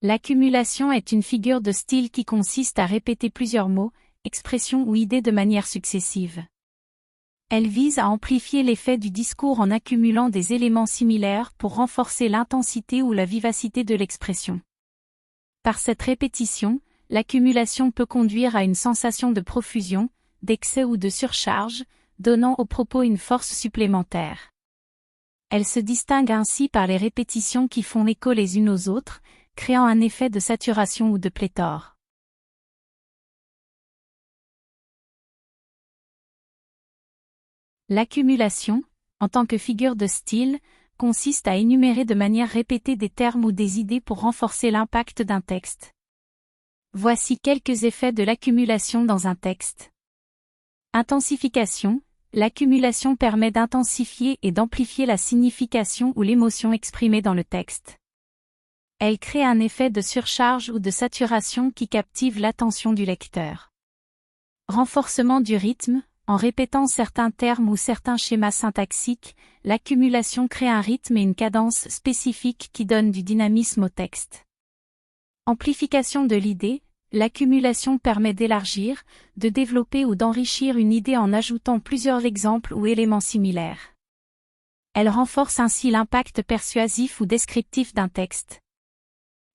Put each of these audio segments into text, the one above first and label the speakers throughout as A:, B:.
A: L'accumulation est une figure de style qui consiste à répéter plusieurs mots, expressions ou idées de manière successive. Elle vise à amplifier l'effet du discours en accumulant des éléments similaires pour renforcer l'intensité ou la vivacité de l'expression. Par cette répétition, l'accumulation peut conduire à une sensation de profusion, d'excès ou de surcharge, donnant au propos une force supplémentaire. Elle se distingue ainsi par les répétitions qui font écho les unes aux autres, créant un effet de saturation ou de pléthore. L'accumulation, en tant que figure de style, consiste à énumérer de manière répétée des termes ou des idées pour renforcer l'impact d'un texte. Voici quelques effets de l'accumulation dans un texte. Intensification. L'accumulation permet d'intensifier et d'amplifier la signification ou l'émotion exprimée dans le texte. Elle crée un effet de surcharge ou de saturation qui captive l'attention du lecteur. Renforcement du rythme. En répétant certains termes ou certains schémas syntaxiques, l'accumulation crée un rythme et une cadence spécifiques qui donnent du dynamisme au texte. Amplification de l'idée. L'accumulation permet d'élargir, de développer ou d'enrichir une idée en ajoutant plusieurs exemples ou éléments similaires. Elle renforce ainsi l'impact persuasif ou descriptif d'un texte.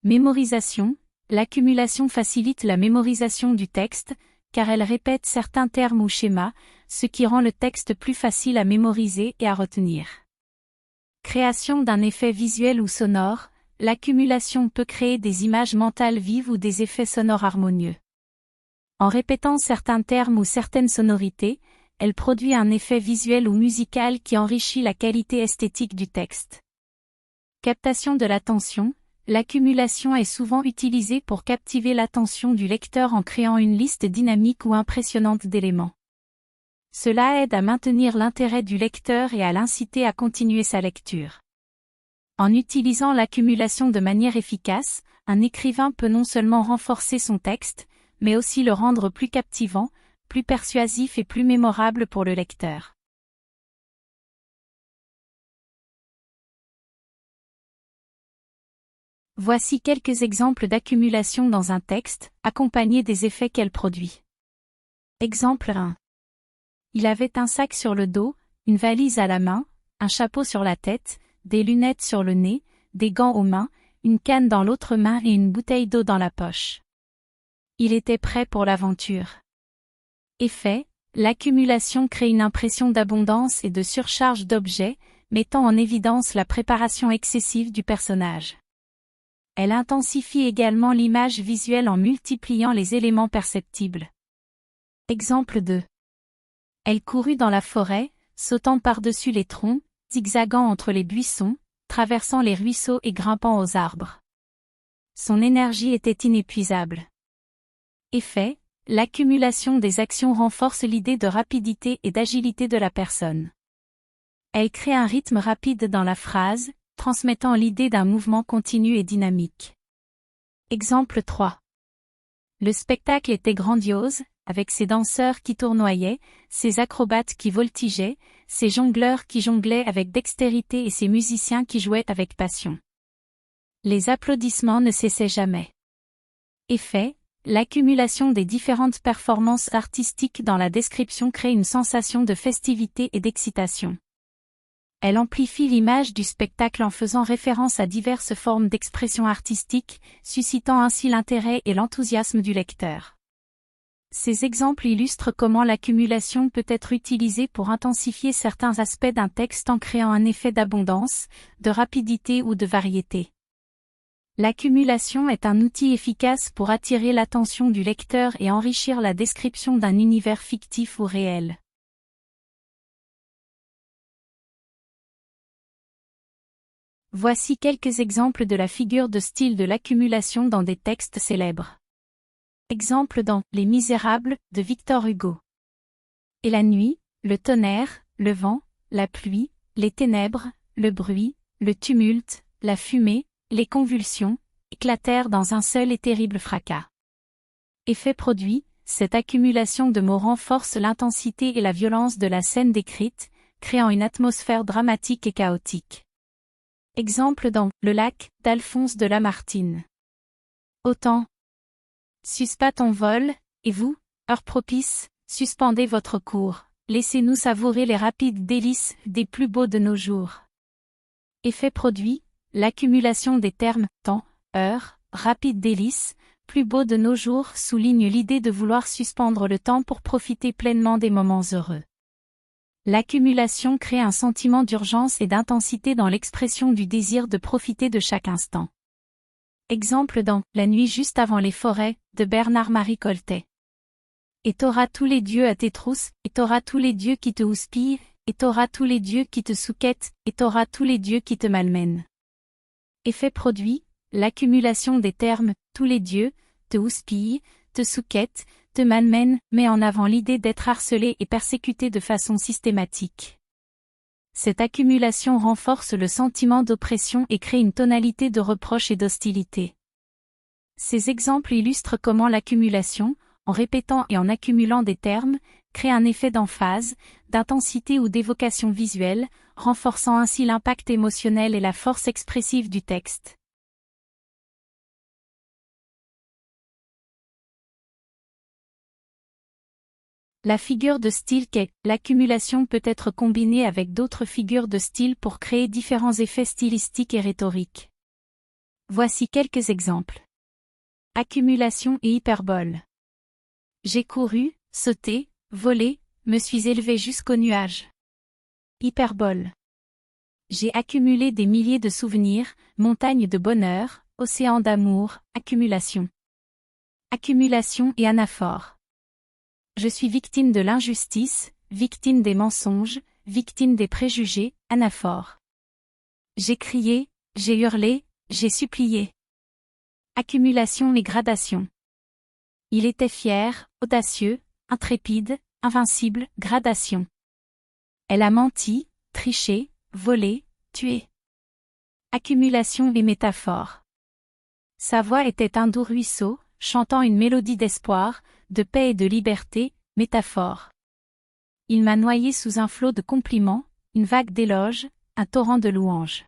A: Mémorisation. L'accumulation facilite la mémorisation du texte, car elle répète certains termes ou schémas, ce qui rend le texte plus facile à mémoriser et à retenir. Création d'un effet visuel ou sonore. L'accumulation peut créer des images mentales vives ou des effets sonores harmonieux. En répétant certains termes ou certaines sonorités, elle produit un effet visuel ou musical qui enrichit la qualité esthétique du texte. Captation de l'attention. L'accumulation est souvent utilisée pour captiver l'attention du lecteur en créant une liste dynamique ou impressionnante d'éléments. Cela aide à maintenir l'intérêt du lecteur et à l'inciter à continuer sa lecture. En utilisant l'accumulation de manière efficace, un écrivain peut non seulement renforcer son texte, mais aussi le rendre plus captivant, plus persuasif et plus mémorable pour le lecteur. Voici quelques exemples d'accumulation dans un texte, accompagnés des effets qu'elle produit. Exemple 1. Il avait un sac sur le dos, une valise à la main, un chapeau sur la tête, des lunettes sur le nez, des gants aux mains, une canne dans l'autre main et une bouteille d'eau dans la poche. Il était prêt pour l'aventure. Effet, l'accumulation crée une impression d'abondance et de surcharge d'objets, mettant en évidence la préparation excessive du personnage. Elle intensifie également l'image visuelle en multipliant les éléments perceptibles. Exemple 2. Elle courut dans la forêt, sautant par-dessus les troncs, zigzagant entre les buissons, traversant les ruisseaux et grimpant aux arbres. Son énergie était inépuisable. Effet, l'accumulation des actions renforce l'idée de rapidité et d'agilité de la personne. Elle crée un rythme rapide dans la phrase, transmettant l'idée d'un mouvement continu et dynamique. Exemple 3. Le spectacle était grandiose, avec ses danseurs qui tournoyaient, ses acrobates qui voltigeaient, ses jongleurs qui jonglaient avec dextérité et ses musiciens qui jouaient avec passion. Les applaudissements ne cessaient jamais. Effet, l'accumulation des différentes performances artistiques dans la description crée une sensation de festivité et d'excitation. Elle amplifie l'image du spectacle en faisant référence à diverses formes d'expression artistique, suscitant ainsi l'intérêt et l'enthousiasme du lecteur. Ces exemples illustrent comment l'accumulation peut être utilisée pour intensifier certains aspects d'un texte en créant un effet d'abondance, de rapidité ou de variété. L'accumulation est un outil efficace pour attirer l'attention du lecteur et enrichir la description d'un univers fictif ou réel. Voici quelques exemples de la figure de style de l'accumulation dans des textes célèbres. Exemple dans Les Misérables de Victor Hugo. Et la nuit, le tonnerre, le vent, la pluie, les ténèbres, le bruit, le tumulte, la fumée, les convulsions, éclatèrent dans un seul et terrible fracas. Effet produit, cette accumulation de mots renforce l'intensité et la violence de la scène décrite, créant une atmosphère dramatique et chaotique. Exemple dans Le lac d'Alphonse de Lamartine. Autant. Suspends ton vol, et vous, heure propice, suspendez votre cours, laissez-nous savourer les rapides délices des plus beaux de nos jours. Effet produit, l'accumulation des termes temps, heure, rapide délices, plus beau de nos jours souligne l'idée de vouloir suspendre le temps pour profiter pleinement des moments heureux. L'accumulation crée un sentiment d'urgence et d'intensité dans l'expression du désir de profiter de chaque instant. Exemple dans La nuit juste avant les forêts, de Bernard-Marie Coltet. Et t'auras tous les dieux à tes trousses, et t'auras tous les dieux qui te houspillent, et t'auras tous les dieux qui te souquettent, et t'auras tous les dieux qui te malmènent. Effet produit, l'accumulation des termes « tous les dieux », te houspillent, te souquettent, te malmènent met en avant l'idée d'être harcelé et persécuté de façon systématique. Cette accumulation renforce le sentiment d'oppression et crée une tonalité de reproche et d'hostilité. Ces exemples illustrent comment l'accumulation, en répétant et en accumulant des termes, crée un effet d'emphase, d'intensité ou d'évocation visuelle, renforçant ainsi l'impact émotionnel et la force expressive du texte. La figure de style qu'est l'accumulation peut être combinée avec d'autres figures de style pour créer différents effets stylistiques et rhétoriques. Voici quelques exemples. Accumulation et hyperbole. J'ai couru, sauté, volé, me suis élevé jusqu'aux nuages. Hyperbole. J'ai accumulé des milliers de souvenirs, montagnes de bonheur, océans d'amour, accumulation. Accumulation et anaphore. Je suis victime de l'injustice, victime des mensonges, victime des préjugés, anaphore. J'ai crié, j'ai hurlé, j'ai supplié. Accumulation et gradation. Il était fier, audacieux, intrépide, invincible, gradation. Elle a menti, triché, volé, tué. Accumulation et métaphore. Sa voix était un doux ruisseau, chantant une mélodie d'espoir, de paix et de liberté, métaphore. Il m'a noyé sous un flot de compliments, une vague d'éloges, un torrent de louanges.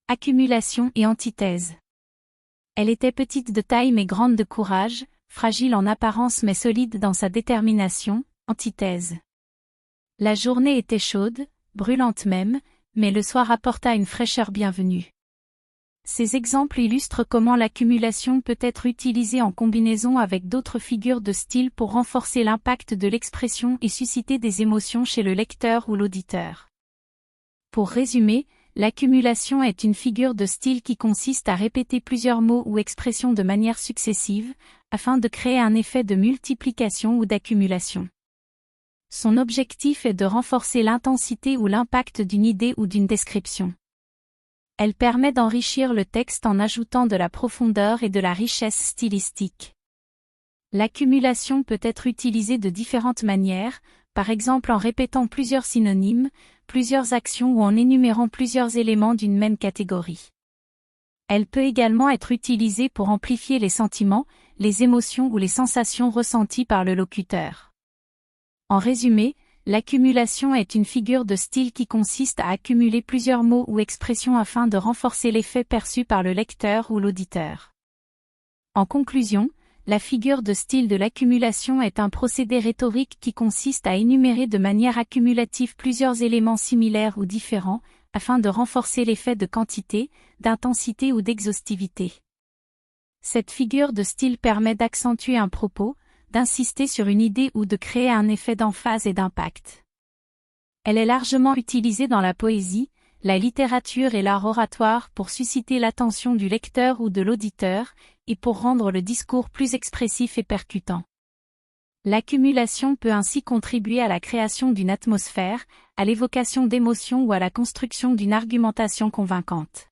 A: Accumulation et antithèse. Elle était petite de taille mais grande de courage, fragile en apparence mais solide dans sa détermination, antithèse. La journée était chaude, brûlante même, mais le soir apporta une fraîcheur bienvenue. Ces exemples illustrent comment l'accumulation peut être utilisée en combinaison avec d'autres figures de style pour renforcer l'impact de l'expression et susciter des émotions chez le lecteur ou l'auditeur. Pour résumer, l'accumulation est une figure de style qui consiste à répéter plusieurs mots ou expressions de manière successive, afin de créer un effet de multiplication ou d'accumulation. Son objectif est de renforcer l'intensité ou l'impact d'une idée ou d'une description. Elle permet d'enrichir le texte en ajoutant de la profondeur et de la richesse stylistique. L'accumulation peut être utilisée de différentes manières, par exemple en répétant plusieurs synonymes, plusieurs actions ou en énumérant plusieurs éléments d'une même catégorie. Elle peut également être utilisée pour amplifier les sentiments, les émotions ou les sensations ressenties par le locuteur. En résumé, l'accumulation est une figure de style qui consiste à accumuler plusieurs mots ou expressions afin de renforcer l'effet perçu par le lecteur ou l'auditeur. En conclusion, la figure de style de l'accumulation est un procédé rhétorique qui consiste à énumérer de manière accumulative plusieurs éléments similaires ou différents, afin de renforcer l'effet de quantité, d'intensité ou d'exhaustivité. Cette figure de style permet d'accentuer un propos, d'insister sur une idée ou de créer un effet d'emphase et d'impact. Elle est largement utilisée dans la poésie, la littérature et l'art oratoire pour susciter l'attention du lecteur ou de l'auditeur, et pour rendre le discours plus expressif et percutant. L'accumulation peut ainsi contribuer à la création d'une atmosphère, à l'évocation d'émotions ou à la construction d'une argumentation convaincante.